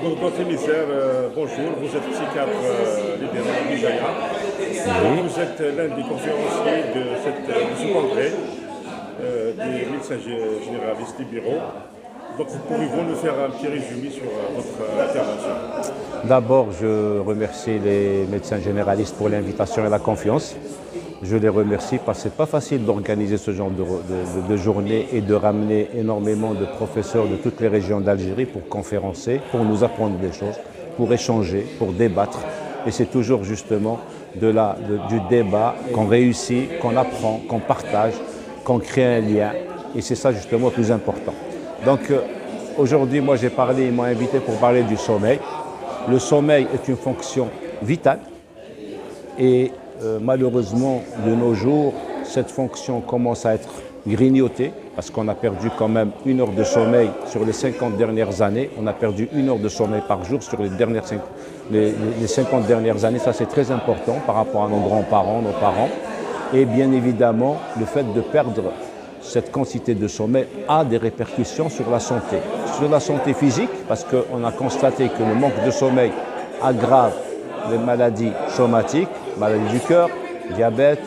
Donc, docteur Misère, bonjour, vous êtes psychiatre libéral à Bijaya. Oui. Vous êtes l'un des conférenciers de ce congrès des médecins généralistes libéraux. Donc, pouvez-vous nous faire un petit résumé sur votre intervention? D'abord, je remercie les médecins généralistes pour l'invitation et la confiance. Je les remercie parce que ce n'est pas facile d'organiser ce genre de journée et de ramener énormément de professeurs de toutes les régions d'Algérie pour conférencer, pour nous apprendre des choses, pour échanger, pour débattre. Et c'est toujours justement du débat qu'on réussit, qu'on apprend, qu'on partage, qu'on crée un lien. Et c'est ça justement le plus important. Donc aujourd'hui, moi ils m'ont invité pour parler du sommeil. Le sommeil est une fonction vitale et malheureusement, de nos jours, cette fonction commence à être grignotée parce qu'on a perdu quand même 1 heure de sommeil sur les 50 dernières années. On a perdu 1 heure de sommeil par jour sur les 50 dernières années. Ça, c'est très important par rapport à nos grands-parents, nos parents. Et bien évidemment, le fait de perdre cette quantité de sommeil a des répercussions sur la santé. Sur la santé physique, parce qu'on a constaté que le manque de sommeil aggrave les maladies somatiques, maladies du cœur, diabète,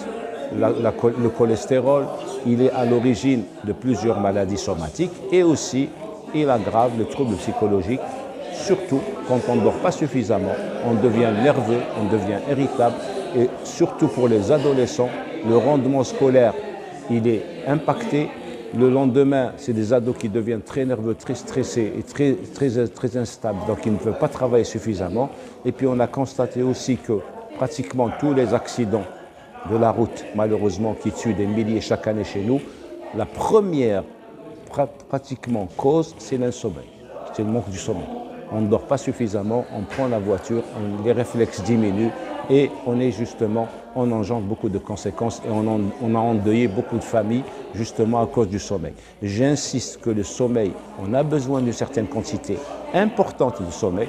le cholestérol. Il est à l'origine de plusieurs maladies somatiques et aussi il aggrave les troubles psychologiques. Surtout quand on ne dort pas suffisamment, on devient nerveux, on devient irritable et surtout pour les adolescents, le rendement scolaire il est impacté. Le lendemain, c'est des ados qui deviennent très nerveux, très stressés et très instables, donc ils ne peuvent pas travailler suffisamment. Et puis on a constaté aussi que pratiquement tous les accidents de la route, malheureusement, qui tuent des milliers chaque année chez nous, la première pratiquement cause, c'est l'insommeil, c'est le manque du sommeil. On ne dort pas suffisamment, on prend la voiture, les réflexes diminuent et on engendre beaucoup de conséquences et on a endeuillé beaucoup de familles justement à cause du sommeil. J'insiste que le sommeil, on a besoin d'une certaine quantité importante de sommeil,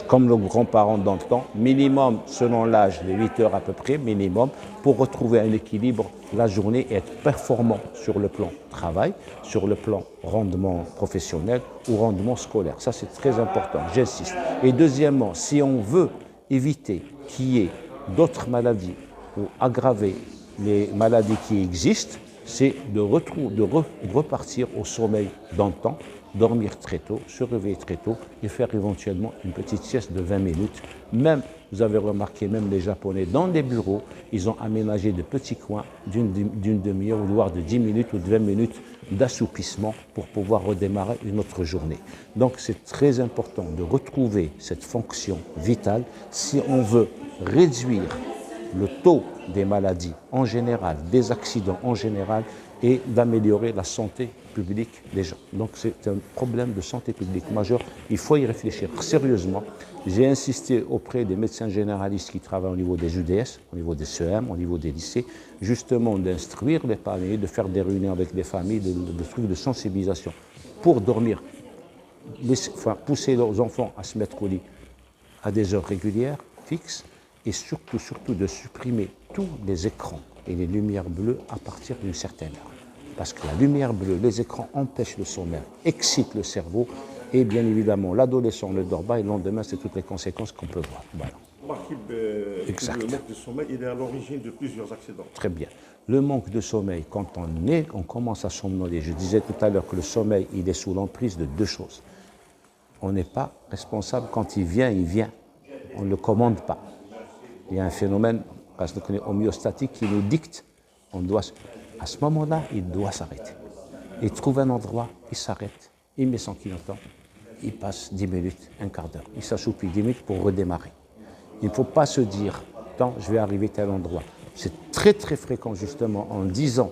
comme nos grands-parents dans le temps, minimum selon l'âge de 8 heures à peu près, minimum, pour retrouver un équilibre la journée et être performant sur le plan travail, sur le plan rendement professionnel ou rendement scolaire. Ça, c'est très important, j'insiste. Et deuxièmement, si on veut éviter qu'il y ait d'autres maladies ou aggraver les maladies qui existent, c'est de repartir au sommeil dans le temps, dormir très tôt, se réveiller très tôt et faire éventuellement une petite sieste de 20 minutes. Même, vous avez remarqué, même les Japonais, dans des bureaux, ils ont aménagé de petits coins d'une demi-heure, voire de 10 minutes ou de 20 minutes d'assoupissement pour pouvoir redémarrer une autre journée. Donc c'est très important de retrouver cette fonction vitale si on veut réduire le taux des maladies en général, des accidents en général et d'améliorer la santé publique des gens. Donc c'est un problème de santé publique majeur, il faut y réfléchir sérieusement. J'ai insisté auprès des médecins généralistes qui travaillent au niveau des UDS, au niveau des CEM, au niveau des lycées, justement d'instruire les familles, de faire des réunions avec les familles, de trucs de sensibilisation pour dormir, pousser leurs enfants à se mettre au lit à des heures régulières, fixes, et surtout de supprimer tous les écrans et les lumières bleues à partir d'une certaine heure. Parce que la lumière bleue, les écrans empêchent le sommeil, excitent le cerveau et bien évidemment l'adolescent ne dort pas et le lendemain c'est toutes les conséquences qu'on peut voir. Voilà. Le manque de sommeil il est à l'origine de plusieurs accidents. Très bien. Le manque de sommeil, quand on commence à somnoler, je disais tout à l'heure que le sommeil il est sous l'emprise de deux choses. On n'est pas responsable quand il vient, on ne le commande pas. Il y a un phénomène homéostatique qui nous dicte, à ce moment-là, il doit s'arrêter. Il trouve un endroit, il s'arrête, il met son clignotant, il passe 10 minutes, un quart d'heure. Il s'assoupit 10 minutes pour redémarrer. Il ne faut pas se dire, tant je vais arriver à tel endroit. C'est très très fréquent justement en disant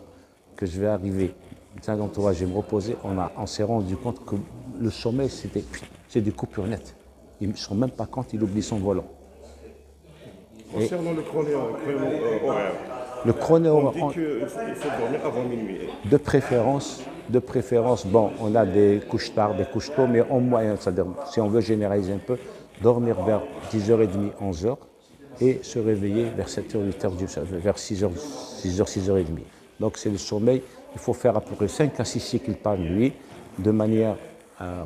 que je vais arriver à tel endroit, je vais me reposer, on s'est rendu compte que le sommeil, c'est des coupures nettes. Ils ne se rendent même pas compte, il oublie son volant. Concernant le chrono horaire, le chrono on dit qu'il faut dormir avant minuit. De préférence, bon, on a des couches tard, des couches tôt, mais en moyenne, si on veut généraliser un peu, dormir vers 10h30, 11h et se réveiller vers 7h, 8h, vers 6h, 6h30. Donc c'est le sommeil, il faut faire à peu près 5 à 6 cycles par nuit de manière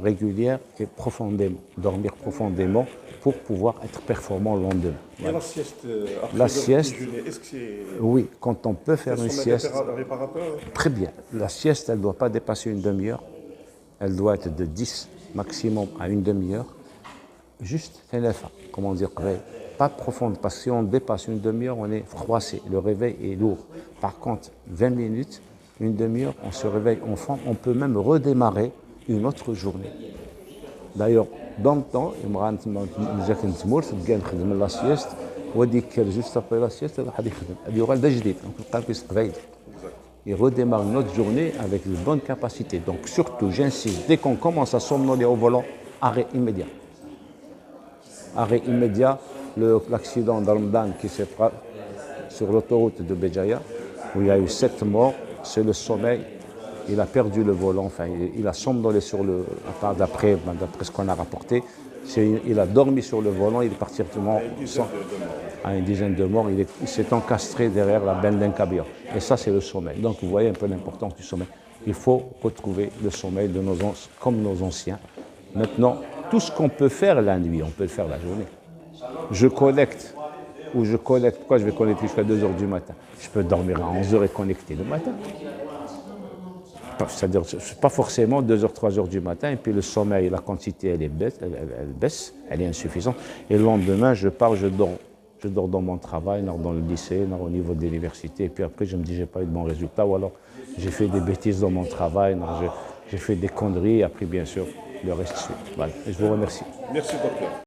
régulière et profondément, dormir profondément pour pouvoir être performant le lendemain. Et la sieste après La le sieste, déjeuner, est-ce que c'est oui, quand on peut faire un une sommeil sieste, réparateur? très bien. La sieste, elle ne doit pas dépasser une demi-heure. Elle doit être de 10 maximum à une demi-heure. Juste, comment dire, pas profonde, parce que si on dépasse une demi-heure, on est froissé, le réveil est lourd. Par contre, 20 minutes, une demi-heure, on se réveille en forme, on peut même redémarrer une autre journée. D'ailleurs, dans le temps, la sieste, juste après la sieste, il redémarre une autre journée avec une bonne capacité. Donc surtout, j'insiste, dès qu'on commence à somnoler au volant, arrêt immédiat. Arrêt immédiat, l'accident d'Almdan qui s'est fait sur l'autoroute de Béjaïa, où il y a eu 7 morts, c'est le sommeil. Il a perdu le volant, enfin, il a somnolé sur le. D'après ce qu'on a rapporté, il a dormi sur le volant, il est parti à une dizaine de morts, il s'est encastré derrière la benne d'un camion. Et ça, c'est le sommeil. Donc, vous voyez un peu l'importance du sommeil. Il faut retrouver le sommeil comme nos anciens. Maintenant, tout ce qu'on peut faire la nuit, on peut le faire la journée. Pourquoi je vais connecter jusqu'à 2h du matin? Je peux dormir à 11h et connecter le matin. C'est-à-dire, c'est pas forcément 2h, 3h du matin, et puis le sommeil, la quantité, elle baisse, elle est insuffisante. Et le lendemain, je pars, je dors. Je dors dans mon travail, dans le lycée, au niveau de l'université, et puis après, je me dis, j'ai pas eu de bons résultats, ou alors j'ai fait des bêtises dans mon travail, j'ai fait des conneries, et après, bien sûr, le reste suit. Voilà. Et je vous remercie. Merci, docteur.